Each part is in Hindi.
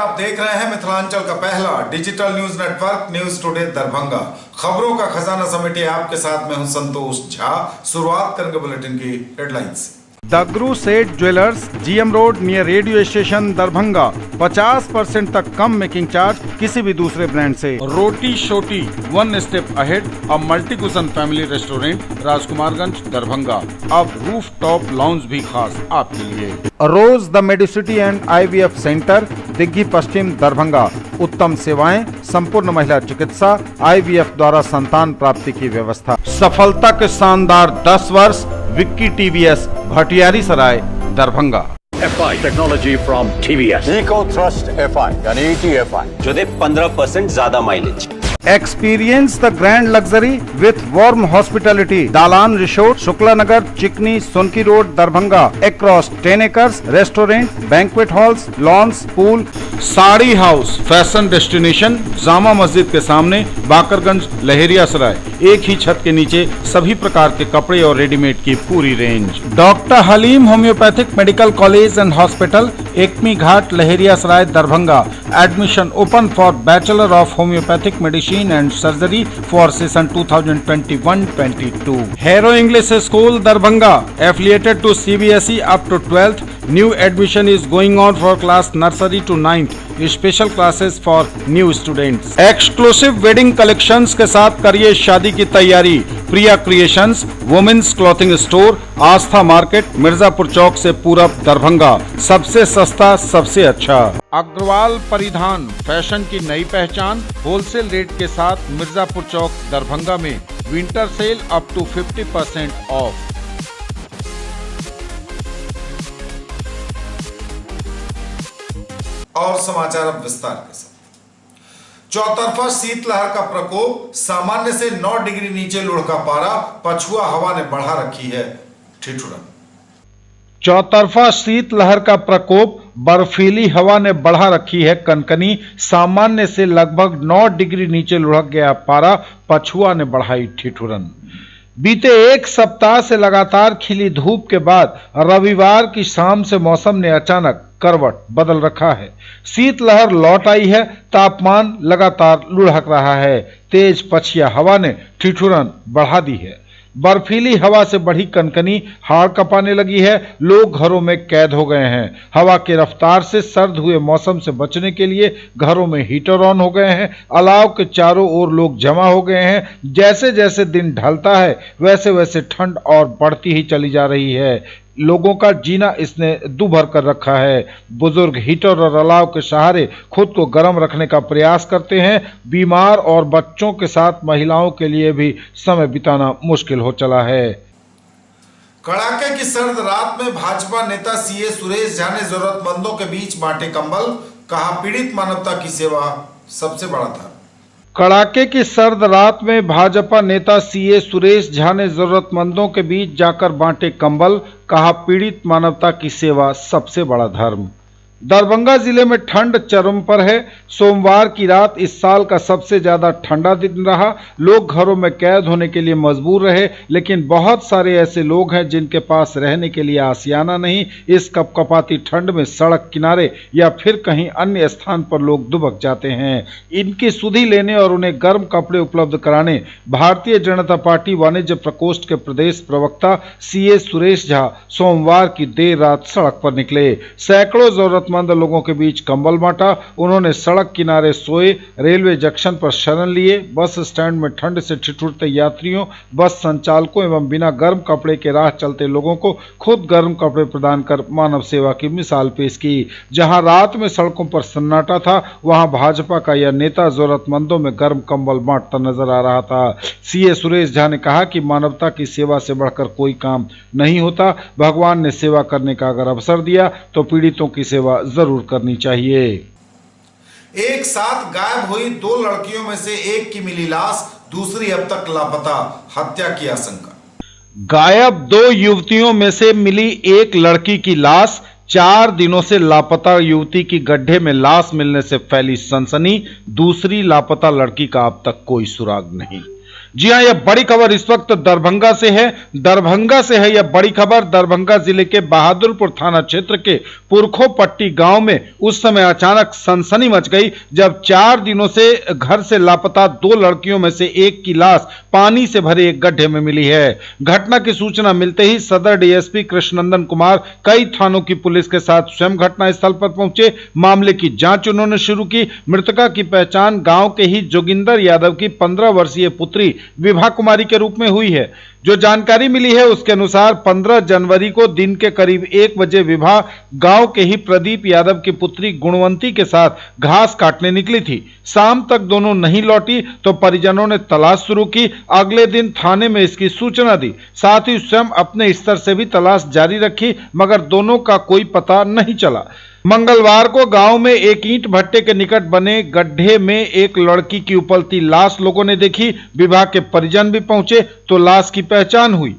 आप देख रहे हैं मिथिलांचल का पहला digital news network news today Darbhanga. खबरों का खजाना समेटे आपके साथ मैं हूं संतोष झा। शुरुआत करेंगे बुलेटिन की हेडलाइंस से। दगरू सेठ jewellers, GM road near radio station Darbhanga. 50% तक कम मेकिंग चार्ज किसी भी दूसरे ब्रांड से। रोटी शोटी वन स्टेप अहेड, अब multi cuisine family restaurant, Rajkumarganj Darbhanga. अब रूफ टॉप लाउंज भी खास आपके लिए। Rose the medicity and IVF centre, Digghi पश्चिम दरभंगा। उत्तम सेवाएं, संपूर्ण महिला चिकित्सा, IVF द्वारा संतान प्राप्ति की व्यवस्था। सफलता के शानदार 10 वर्ष। Vicky TVS, Bhatiyari Sarai Darbhanga. FI technology from TVS, eco thrust FI यानी ETFI जो दे 15% ज्यादा mileage. Experience the grand luxury with warm hospitality. Dalan Resort, Shukla Nagar, Chikni, Sonki Road, Darbhanga. Across 10 acres, restaurant, banquet halls, lawns, pool. Sari house fashion destination, Jama Masjid के सामने, बाकरगंज लहेरियासराय। एक ही छत के नीचे सभी प्रकार के कपड़े और रेडीमेड की पूरी range. Doctor Haleem homoeopathic medical college and hospital, Ekmi Ghat, Laheriasarai Darbhanga. Admission open for bachelor of homoeopathic medicine and surgery for session 2021-22. Hero English School Darbhanga, affiliated to CBSE up to 12th. New admission is going on for class nursery to 9th. Special classes for new students. Exclusive wedding collections के साथ करिए शादी की तैयारी। प्रिया क्रिएशंस, वुमेन्स क्लॉथिंग स्टोर, आस्था मार्केट, मिर्जापुर चौक से पूरब दरभंगा। सबसे सस्ता, सबसे अच्छा। अग्रवाल परिधान, फैशन की नई पहचान, होलसेल रेट के साथ मिर्जापुर चौक दरभंगा में। Winter sale up to 50% off. और समाचार अब विस्तार के साथ। चौतरफा शीतलहर का प्रकोप, सामान्य से 9 डिग्री नीचे लुढ़का पारा, पछुआ हवा ने बढ़ा रखी है ठिठुरन। चौतरफा शीतलहर का प्रकोप, बर्फीली हवा ने बढ़ा रखी है कनकनी। सामान्य से लगभग 9 डिग्री नीचे लुढ़क गया पारा, पछुआ ने बढ़ाई ठिठुरन। बीते एक सप्ताह से लगातार खिली धूप के बाद रविवार की शाम से मौसम ने अचानक करवट बदल रखा है। शीतलहर लौट आई है, तापमान लगातार लुढ़क रहा है। तेज पछिया हवा ने ठिठुरन बढ़ा दी है। बर्फीली हवा से बढ़ी कनकनी हाड़ कपाने लगी है। लोग घरों में कैद हो गए हैं। हवा की रफ्तार से सर्द हुए मौसम से बचने के लिए घरों में हीटर ऑन हो गए हैं। अलाव के चारों ओर लोग जमा हो गए हैं। जैसे जैसे दिन ढलता है वैसे वैसे ठंड और बढ़ती ही चली जा रही है। लोगों का जीना इसने दुभर कर रखा है। बुजुर्ग हीटर और अलाव के सहारे खुद को गर्म रखने का प्रयास करते हैं। बीमार और बच्चों के साथ महिलाओं के लिए भी समय बिताना मुश्किल हो चला है। कड़ाके की सर्द रात में भाजपा नेता CA सुरेश झा ने जरूरतमंदों के बीच बांटे कंबल, कहा पीड़ित मानवता की सेवा सबसे बड़ा धर्म। कड़ाके की सर्द रात में भाजपा नेता CA सुरेश झा ने जरूरतमंदों के बीच जाकर बांटे कंबल, कहा पीड़ित मानवता की सेवा सबसे बड़ा धर्म। दरभंगा जिले में ठंड चरम पर है। सोमवार की रात इस साल का सबसे ज्यादा ठंडा दिन रहा। लोग घरों में कैद होने के लिए मजबूर रहे, लेकिन बहुत सारे ऐसे लोग हैं जिनके पास रहने के लिए आशियाना नहीं। इस कपकपाती ठंड में सड़क किनारे या फिर कहीं अन्य स्थान पर लोग दुबक जाते हैं। इनकी सुधि लेने और उन्हें गर्म कपड़े उपलब्ध कराने भारतीय जनता पार्टी वाणिज्य प्रकोष्ठ के प्रदेश प्रवक्ता CA सुरेश झा सोमवार की देर रात सड़क पर निकले। सैकड़ों जरूरतमंद लोगों के बीच कंबल बांटा। उन्होंने सड़क किनारे सोए, रेलवे जंक्शन पर शरण लिए, बस स्टैंड में ठंड से ठिठुरते यात्रियों, बस संचालकों एवं बिना गर्म कपड़े के राह चलते लोगों को खुद गर्म कपड़े प्रदान कर मानव सेवा की मिसाल पेश की। जहां रात में सड़कों पर सन्नाटा था, वहां भाजपा का यह नेता जरूरतमंदों में गर्म कंबल बांटता नजर आ रहा था। CA सुरेश झा ने कहा कि मानवता की सेवा से बढ़कर कोई काम नहीं होता। भगवान ने सेवा करने का अगर अवसर दिया तो पीड़ितों की सेवा जरूर करनी चाहिए। एक साथ गायब हुई 2 लड़कियों में से एक की मिली लाश, दूसरी अब तक लापता, हत्या की आशंका। गायब 2 युवतियों में से मिली एक लड़की की लाश। 4 दिनों से लापता युवती की गड्ढे में लाश मिलने से फैली सनसनी। दूसरी लापता लड़की का अब तक कोई सुराग नहीं। जी हां, यह बड़ी खबर इस वक्त दरभंगा से है। दरभंगा से है यह बड़ी खबर। दरभंगा जिले के बहादुरपुर थाना क्षेत्र के पुरखोपट्टी गांव में उस समय अचानक सनसनी मच गई जब 4 दिनों से घर से लापता 2 लड़कियों में से एक की लाश पानी से भरे एक गड्ढे में मिली है। घटना की सूचना मिलते ही सदर डीएसपी कृष्णनंदन कुमार कई थानों की पुलिस के साथ स्वयं घटनास्थल पर पहुंचे। मामले की जांच उन्होंने शुरू की। मृतका की पहचान गांव के ही जोगिंदर यादव की 15 वर्षीय पुत्री विभा कुमारी के रूप में हुई है। जो जानकारी मिली है उसके अनुसार 15 जनवरी को दिन के करीब 1 बजे विभा गांव के ही प्रदीप यादव की पुत्री गुणवंती के साथ घास काटने निकली थी। शाम तक दोनों नहीं लौटी तो परिजनों ने तलाश शुरू की। अगले दिन थाने में इसकी सूचना दी, साथ ही स्वयं अपने स्तर से भी तलाश जारी रखी, मगर दोनों का कोई पता नहीं चला। मंगलवार को गांव में एक ईंट भट्टे के निकट बने गड्ढे में एक लड़की की उपलती लाश लोगों ने देखी। विभा के परिजन भी पहुंचे तो लाश की पहचान हुई।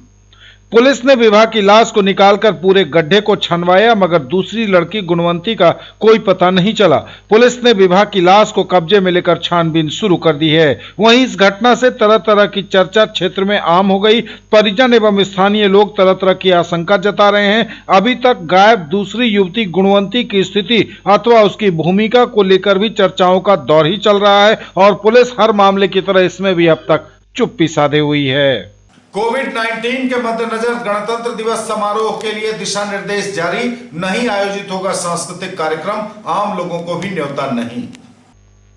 पुलिस ने विभा की लाश को निकालकर पूरे गड्ढे को छनवाया, मगर दूसरी लड़की गुणवंती का कोई पता नहीं चला। पुलिस ने विभा की लाश को कब्जे में लेकर छानबीन शुरू कर दी है। वहीं इस घटना से तरह तरह की चर्चा क्षेत्र में आम हो गई। परिजन एवं स्थानीय लोग तरह तरह की आशंका जता रहे हैं। अभी तक गायब दूसरी युवती गुणवंती की स्थिति अथवा उसकी भूमिका को लेकर भी चर्चाओं का दौर ही चल रहा है और पुलिस हर मामले की तरह इसमें भी अब तक चुप्पी साधे हुई है। कोविड-19 के मद्देनजर गणतंत्र दिवस समारोह के लिए दिशा निर्देश जारी। नहीं आयोजित होगा सांस्कृतिक कार्यक्रम, आम लोगों को भी न्योता नहीं।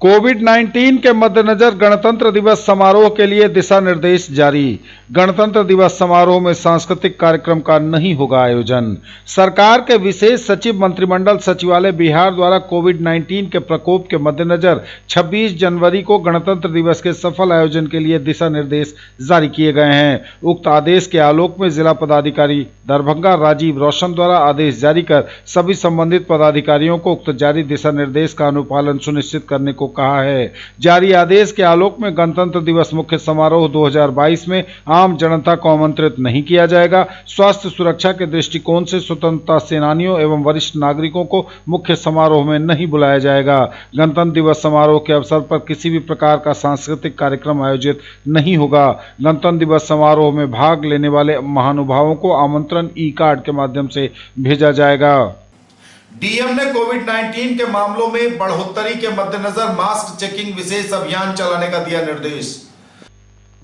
कोविड-19 के मद्देनजर गणतंत्र दिवस समारोह के लिए दिशा निर्देश जारी। गणतंत्र दिवस समारोह में सांस्कृतिक कार्यक्रम का नहीं होगा आयोजन। सरकार के विशेष सचिव मंत्रिमंडल सचिवालय बिहार द्वारा कोविड-19 के प्रकोप के मद्देनजर 26 जनवरी को गणतंत्र दिवस के सफल आयोजन के लिए दिशा निर्देश जारी किए गए हैं। उक्त आदेश के आलोक में जिला पदाधिकारी दरभंगा राजीव रोशन द्वारा आदेश जारी कर सभी संबंधित पदाधिकारियों को उक्त जारी दिशा निर्देश का अनुपालन सुनिश्चित करने को कहा है। जारी आदेश के आलोक में गणतंत्र दिवस मुख्य समारोह 2022 में आम जनता को आमंत्रित नहीं किया जाएगा। स्वास्थ्य सुरक्षा के दृष्टिकोण से स्वतंत्रता सेनानियों एवं वरिष्ठ नागरिकों को मुख्य समारोह में नहीं बुलाया जाएगा। गणतंत्र दिवस समारोह के अवसर पर किसी भी प्रकार का सांस्कृतिक कार्यक्रम आयोजित नहीं होगा। गणतंत्र दिवस समारोह में भाग लेने वाले महानुभावों को आमंत्रण ई कार्ड के माध्यम से भेजा जाएगा। डीएम ने कोविड-19 के मामलों में बढ़ोतरी के मद्देनजर मास्क चेकिंग विशेष अभियान चलाने का दिया निर्देश।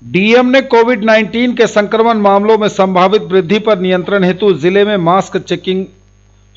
डीएम ने कोविड-19 के संक्रमण मामलों में संभावित वृद्धि पर नियंत्रण हेतु जिले में मास्क चेकिंग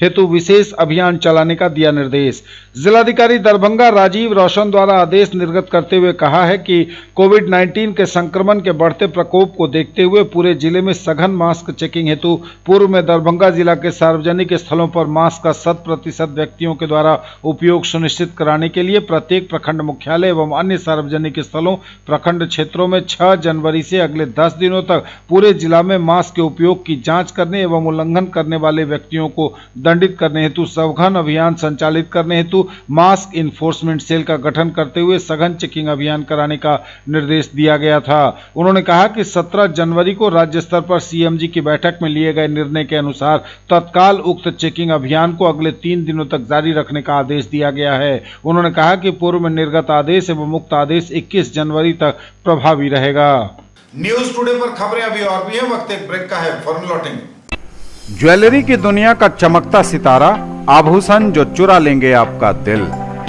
हेतु विशेष अभियान चलाने का दिया निर्देश। जिलाधिकारी दरभंगा राजीव रोशन द्वारा आदेश निर्गत करते हुए कहा है कि कोविड-19 के संक्रमण के बढ़ते प्रकोप को देखते हुए पूरे जिले में सघन मास्क चेकिंग हेतु पूर्व में दरभंगा जिला के सार्वजनिक स्थलों पर मास्क का 100% व्यक्तियों के द्वारा उपयोग सुनिश्चित कराने के लिए प्रत्येक प्रखंड मुख्यालय एवं अन्य सार्वजनिक स्थलों प्रखंड क्षेत्रों में 6 जनवरी से अगले 10 दिनों तक पूरे जिला में मास्क के उपयोग की जाँच करने एवं उल्लंघन करने वाले व्यक्तियों को दंडित करने हेतु सघन अभियान संचालित करने हेतु मास्क इन्फोर्समेंट सेल का गठन करते हुए सघन चेकिंग अभियान कराने का निर्देश दिया गया था। उन्होंने कहा कि 17 जनवरी को राज्य स्तर पर सीएमजी की बैठक में लिए गए निर्णय के अनुसार तत्काल उक्त चेकिंग अभियान को अगले 3 दिनों तक जारी रखने का आदेश दिया गया है। उन्होंने कहा कि पूर्व में निर्गत आदेश एवं मुक्त आदेश 21 जनवरी तक प्रभावी रहेगा। न्यूज टुडे पर खबरें अभी और भी हैं, वक्त एक ब्रेक का है, फौरन लौटेंगे। ज्वेलरी की दुनिया का चमकता सितारा, आभूषण जो चुरा लेंगे आपका दिल।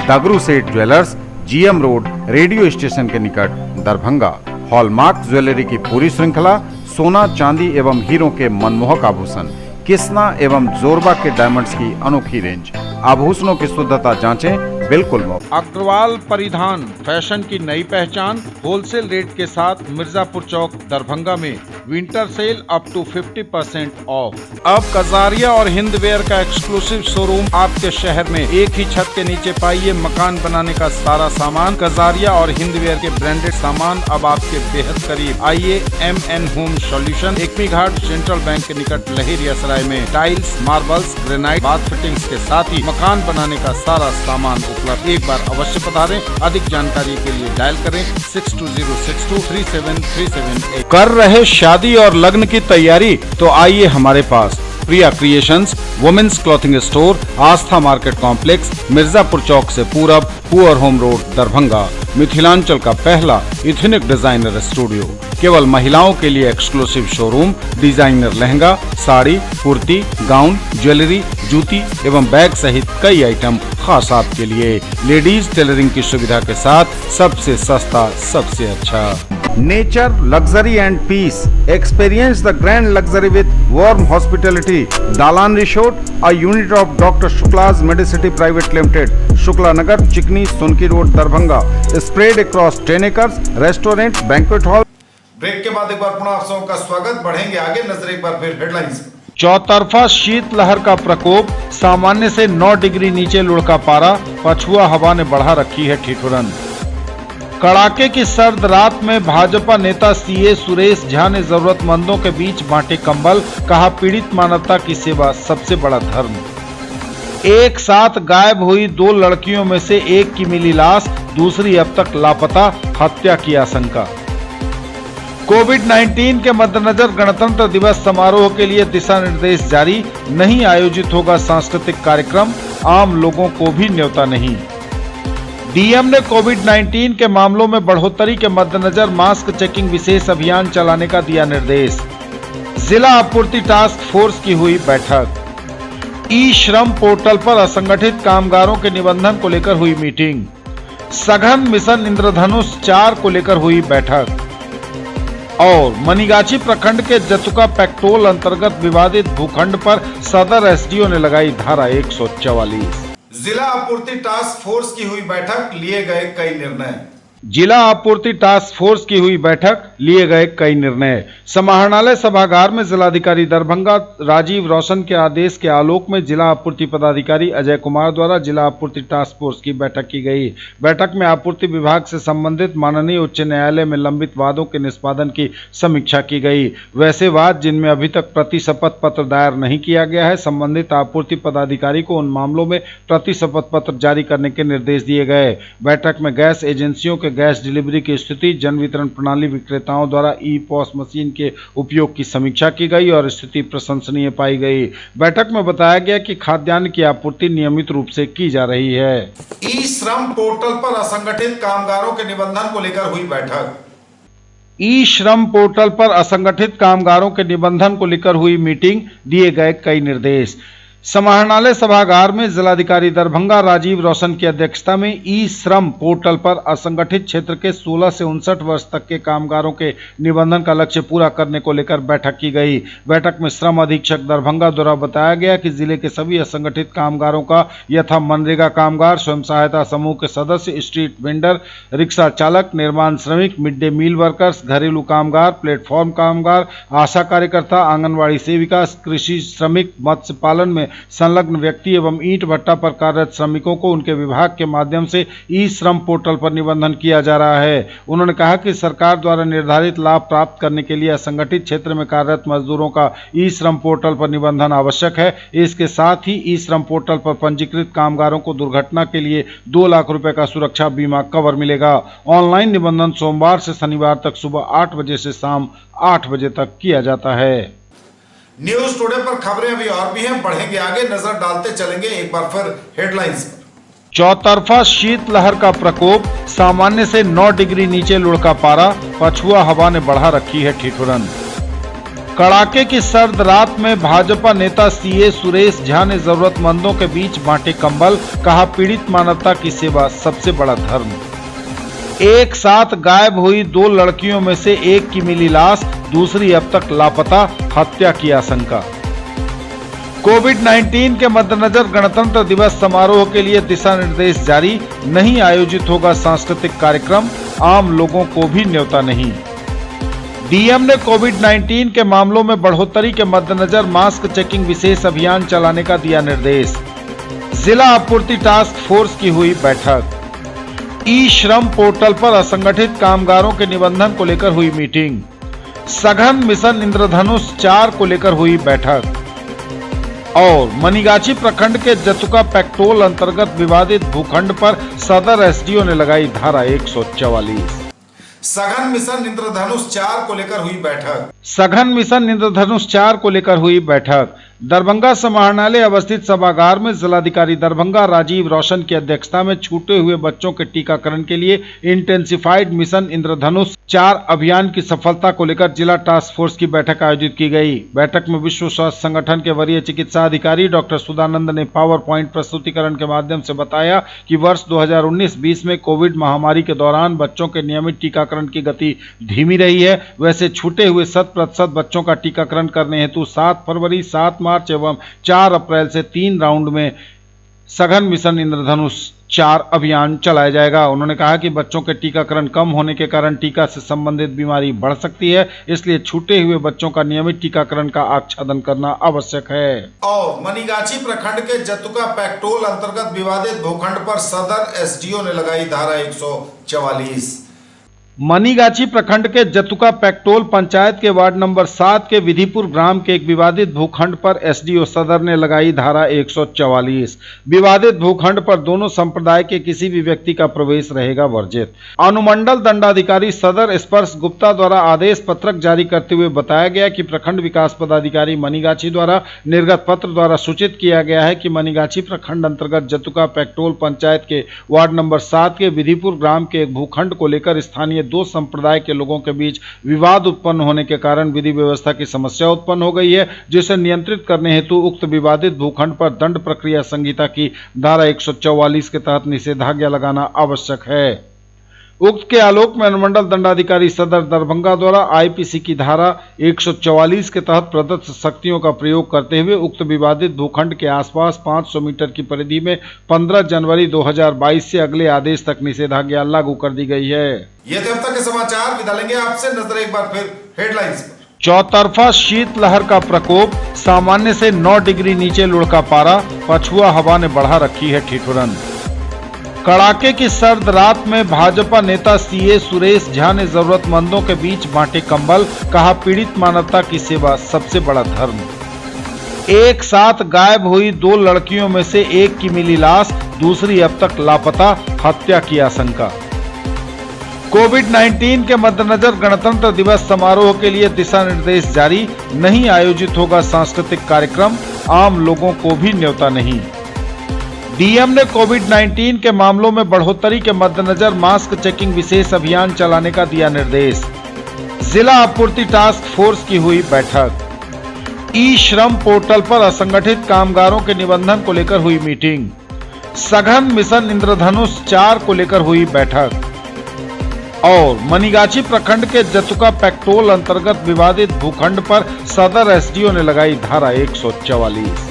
दगरू सेठ jewellers, GM road, radio station के निकट, दरभंगा। हॉलमार्क ज्वेलरी की पूरी श्रृंखला, सोना चांदी एवं हीरों के मनमोहक आभूषण, किस्ना एवं जोरबा के डायमंड्स की अनोखी रेंज। आभूषणों की शुद्धता जांचें, बिल्कुल मुफ्त। अग्रवाल परिधान, फैशन की नई पहचान, होलसेल रेट के साथ मिर्जापुर चौक दरभंगा में winter sale up to 50% off. अब कजारिया और हिंदवेयर का एक्सक्लूसिव शोरूम आपके शहर में। एक ही छत के नीचे पाइए मकान बनाने का सारा सामान। कजारिया और हिंदवेयर के ब्रांडेड सामान अब आपके बेहद करीब। आइए MN होम सॉल्यूशन, एकमी घाट, सेंट्रल बैंक के निकट, लहेरियासराय में। Tiles, marbles, granite, bath fittings के साथ ही मकान बनाने का सारा सामान उपलब्ध। एक बार अवश्य पधारें। अधिक जानकारी के लिए डायल करें 6206237378। कर रहे शादी और लग्न की तैयारी तो आइए हमारे पास। प्रिया क्रिएशंस, वुमेन्स क्लॉथिंग स्टोर, आस्था मार्केट कॉम्प्लेक्स, मिर्जापुर चौक से पूरब, poor home road, Darbhanga. Mithilanchal का पहला इथनिक डिजाइनर स्टूडियो, केवल महिलाओं के लिए exclusive showroom, designer lehenga, sari, kurti, gown, jewellery, जूती एवं बैग सहित कई आइटम खास आपके लिए। लेडीज टेलरिंग की सुविधा के साथ सबसे सस्ता, सबसे अच्छा। Nature, luxury and peace. Experience the grand luxury with warm hospitality. Dalan Resort, a unit of Dr. Shukla's Medicity Private Limited, Shukla Nagar, Chikni, Sunki Road, Darbhanga. Spread across 10 acres. Restaurant, banquet hall. Break के बाद एक बार पुनः आप सबका स्वागत। बढ़ेंगे आगे, नजर एक बार फिर हेडलाइंस पर। चौतरफा शीतलहर का प्रकोप, सामान्य से 9 डिग्री नीचे लुढ़का पारा, पछुआ हवा ने बढ़ा रखी है ठिठुरन। कड़ाके की सर्द रात में भाजपा नेता सीए सुरेश झा ने जरूरतमंदों के बीच बांटे कंबल, कहा पीड़ित मानवता की सेवा सबसे बड़ा धर्म। एक साथ गायब हुई 2 लड़कियों में से एक की मिली लाश, दूसरी अब तक लापता, हत्या की आशंका। कोविड-19 के मद्देनजर गणतंत्र दिवस समारोह के लिए दिशा निर्देश जारी, नहीं आयोजित होगा सांस्कृतिक कार्यक्रम, आम लोगों को भी न्योता नहीं। डीएम ने कोविड-19 के मामलों में बढ़ोतरी के मद्देनजर मास्क चेकिंग विशेष अभियान चलाने का दिया निर्देश। जिला आपूर्ति टास्क फोर्स की हुई बैठक। ई श्रम पोर्टल पर असंगठित कामगारों के निबंधन को लेकर हुई मीटिंग। सघन मिशन इंद्रधनुष 4 को लेकर हुई बैठक। और मनीगाछी प्रखंड के जतुका पैक्टोल अंतर्गत विवादित भूखंड पर सदर एसडीओ ने लगाई धारा 144। जिला आपूर्ति टास्क फोर्स की हुई बैठक, लिए गए कई निर्णय। जिला आपूर्ति टास्क फोर्स की हुई बैठक, लिए गए कई निर्णय। समाहरणालय सभागार में जिलाधिकारी दरभंगा राजीव रोशन के आदेश के आलोक में जिला आपूर्ति पदाधिकारी अजय कुमार द्वारा जिला आपूर्ति टास्क फोर्स की बैठक की गई। बैठक में आपूर्ति विभाग से संबंधित माननीय उच्च न्यायालय में लंबित वादों के निष्पादन की समीक्षा की गई। वैसे वाद जिनमें अभी तक प्रति शपथ पत्र दायर नहीं किया गया है, संबंधित आपूर्ति पदाधिकारी को उन मामलों में प्रति शपथ पत्र जारी करने के निर्देश दिए गए। बैठक में गैस एजेंसियों के गैस डिलीवरी की स्थिति, जन वितरण प्रणाली विक्रेताओं द्वारा ई पॉस मशीन के उपयोग की समीक्षा की गई और स्थिति प्रशंसनीय पाई गई। बैठक में बताया गया कि खाद्यान्न की आपूर्ति नियमित रूप से की जा रही है। ई श्रम पोर्टल पर असंगठित कामगारों के निबंधन को लेकर हुई बैठक। ई श्रम पोर्टल पर असंगठित कामगारों के निबंधन को लेकर हुई मीटिंग, दिए गए कई निर्देश। समाहरणालय सभागार में जिलाधिकारी दरभंगा राजीव रोशन की अध्यक्षता में ई श्रम पोर्टल पर असंगठित क्षेत्र के 16 से 59 वर्ष तक के कामगारों के निबंधन का लक्ष्य पूरा करने को लेकर बैठक की गई। बैठक में श्रम अधीक्षक दरभंगा द्वारा बताया गया कि जिले के सभी असंगठित कामगारों का यथा मनरेगा कामगार, स्वयं सहायता समूह के सदस्य, स्ट्रीट वेंडर, रिक्शा चालक, निर्माण श्रमिक, मिड डे मील वर्कर्स, घरेलू कामगार, प्लेटफॉर्म कामगार, आशा कार्यकर्ता, आंगनबाड़ी सेविका, कृषि श्रमिक, मत्स्य पालन में संलग्न व्यक्ति एवं ईंट भट्टा पर कार्यरत श्रमिकों को उनके विभाग के माध्यम से ई श्रम पोर्टल पर निबंधन किया जा रहा है। उन्होंने कहा कि सरकार द्वारा निर्धारित लाभ प्राप्त करने के लिए असंगठित क्षेत्र में कार्यरत मजदूरों का ई श्रम पोर्टल पर निबंधन आवश्यक है। इसके साथ ही ई श्रम पोर्टल पर पंजीकृत कामगारों को दुर्घटना के लिए 2 लाख रुपए का सुरक्षा बीमा कवर मिलेगा। ऑनलाइन निबंधन सोमवार से शनिवार तक सुबह 8 बजे से शाम 8 बजे तक किया जाता है। न्यूज टुडे पर खबरें अभी और भी हैं, बढ़ेंगे आगे, नजर डालते चलेंगे एक बार फिर हेडलाइंस पर। चौतरफा शीतलहर का प्रकोप, सामान्य से 9 डिग्री नीचे लुढ़का पारा, पछुआ हवा ने बढ़ा रखी है ठिठुरन। कड़ाके की सर्द रात में भाजपा नेता सीए सुरेश झा ने जरूरतमंदों के बीच बांटे कंबल, कहा पीड़ित मानवता की सेवा सबसे बड़ा धर्म। एक साथ गायब हुई 2 लड़कियों में से एक की मिली लाश, दूसरी अब तक लापता, हत्या की आशंका। कोविड-19 के मद्देनजर गणतंत्र दिवस समारोह के लिए दिशा निर्देश जारी, नहीं आयोजित होगा सांस्कृतिक कार्यक्रम, आम लोगों को भी न्योता नहीं। डीएम ने कोविड-19 के मामलों में बढ़ोतरी के मद्देनजर मास्क चेकिंग विशेष अभियान चलाने का दिया निर्देश। जिला आपूर्ति टास्क फोर्स की हुई बैठक। ई श्रम पोर्टल पर असंगठित कामगारों के निबंधन को लेकर हुई मीटिंग। सघन मिशन इंद्रधनुष 4 को लेकर हुई बैठक। और मनीगाछी प्रखंड के जतुका पैक्टोल अंतर्गत विवादित भूखंड पर सदर एसडीओ ने लगाई धारा 144। सघन मिशन इंद्रधनुष 4 को लेकर हुई बैठक। सघन मिशन इंद्रधनुष 4 को लेकर हुई बैठक। दरभंगा समाहरणालय अवस्थित सभागार में जिलाधिकारी दरभंगा राजीव रोशन की अध्यक्षता में छूटे हुए बच्चों के टीकाकरण के लिए इंटेंसिफाइड मिशन इंद्रधनुष 4 अभियान की सफलता को लेकर जिला टास्क फोर्स की बैठक आयोजित की गई। बैठक में विश्व स्वास्थ्य संगठन के वरीय चिकित्सा अधिकारी डॉक्टर सुधानंद ने पावर पॉइंट प्रस्तुतिकरण के माध्यम से बताया कि वर्ष 2019-20 में कोविड महामारी के दौरान बच्चों के नियमित टीकाकरण की गति धीमी रही है। वैसे छूटे हुए 100% बच्चों का टीकाकरण करने हेतु 7 फरवरी, 7 मार्च एवं 4 अप्रैल से 3 राउंड में सघन मिशन इंद्रधनुष 4 अभियान चलाया जाएगा। उन्होंने कहा कि बच्चों के टीकाकरण कम होने के कारण टीका से संबंधित बीमारी बढ़ सकती है, इसलिए छूटे हुए बच्चों का नियमित टीकाकरण का आच्छादन करना आवश्यक है। और मनीगाछी प्रखंड के जतुका पैक्टोल अंतर्गत विवादित भूखंड पर सदर एसडीओ ने लगाई धारा 144। मनीगाछी प्रखंड के जतुका पैक्टोल पंचायत के वार्ड नंबर 7 के विधिपुर ग्राम के एक विवादित भूखंड पर एसडीओ सदर ने लगाई धारा 144। विवादित भूखंड पर दोनों संप्रदाय के किसी भी व्यक्ति का प्रवेश रहेगा वर्जित। अनुमंडल दंडाधिकारी सदर स्पर्श गुप्ता द्वारा आदेश पत्रक जारी करते हुए बताया गया कि प्रखंड विकास पदाधिकारी मनीगाछी द्वारा निर्गत पत्र द्वारा सूचित किया गया है कि मनीगाछी प्रखंड अंतर्गत जतुका पैक्टोल पंचायत के वार्ड नंबर 7 के विधिपुर ग्राम के एक भूखंड को लेकर स्थानीय 2 संप्रदाय के लोगों के बीच विवाद उत्पन्न होने के कारण विधि व्यवस्था की समस्या उत्पन्न हो गई है, जिसे नियंत्रित करने हेतु उक्त विवादित भूखंड पर दंड प्रक्रिया संहिता की धारा 144 के तहत निषेधाज्ञा लगाना आवश्यक है। उक्त के आलोक में अनुमंडल दंडाधिकारी सदर दरभंगा द्वारा आईपीसी की धारा 144 के तहत प्रदत्त शक्तियों का प्रयोग करते हुए उक्त विवादित भूखंड के आसपास 500 मीटर की परिधि में 15 जनवरी 2022 से अगले आदेश तक निषेधाज्ञा लागू कर दी गई है। ये थे अब तक के समाचार। विदा लेंगे आपसे, नजर एक बार फिर हेडलाइंस पर। चौतरफा शीतलहर का प्रकोप, सामान्य से 9 डिग्री नीचे लुढ़का पारा, पछुआ हवा ने बढ़ा रखी है ठिठुरन। कड़ाके की सर्द रात में भाजपा नेता सीए सुरेश झा ने जरूरतमंदों के बीच बांटे कंबल, कहा पीड़ित मानवता की सेवा सबसे बड़ा धर्म। एक साथ गायब हुई 2 लड़कियों में से एक की मिली लाश, दूसरी अब तक लापता, हत्या की आशंका। कोविड-19 के मद्देनजर गणतंत्र दिवस समारोह के लिए दिशा निर्देश जारी, नहीं आयोजित होगा सांस्कृतिक कार्यक्रम, आम लोगों को भी न्योता नहीं। डीएम ने कोविड-19 के मामलों में बढ़ोतरी के मद्देनजर मास्क चेकिंग विशेष अभियान चलाने का दिया निर्देश। जिला आपूर्ति टास्क फोर्स की हुई बैठक। ई श्रम पोर्टल पर असंगठित कामगारों के निबंधन को लेकर हुई मीटिंग। सघन मिशन इंद्रधनुष 4 को लेकर हुई बैठक। और मनीगाछी प्रखंड के जतुका पैक्टोल अंतर्गत विवादित भूखंड पर सदर एसडीओ ने लगाई धारा 144।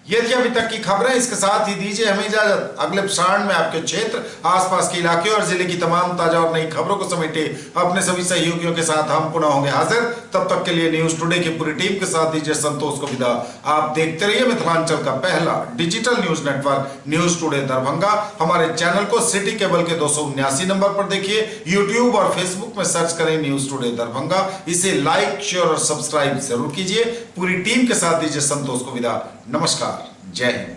ये थी अभी तक की खबरें। इसके साथ ही दीजिए हमें इजाजत। अगले प्रसारण में आपके क्षेत्र, आसपास के इलाके और जिले की तमाम ताजा और नई खबरों को समेटे अपने सभी सहयोगियों के साथ हम पुनः होंगे हाजिर। तब तक के लिए न्यूज टुडे की पूरी टीम के साथ दीजिए संतोष को विदा। आप देखते रहिए मिथिलांचल का पहला digital news network news today Darbhanga. हमारे चैनल को सिटी केबल के 279 नंबर पर देखिए। यूट्यूब और फेसबुक में सर्च करें न्यूज टुडे दरभंगा। इसे लाइक, शेयर और सब्सक्राइब जरूर कीजिए। पूरी टीम के साथ दीजिए संतोष को विदा। नमस्कार, जय हिंद।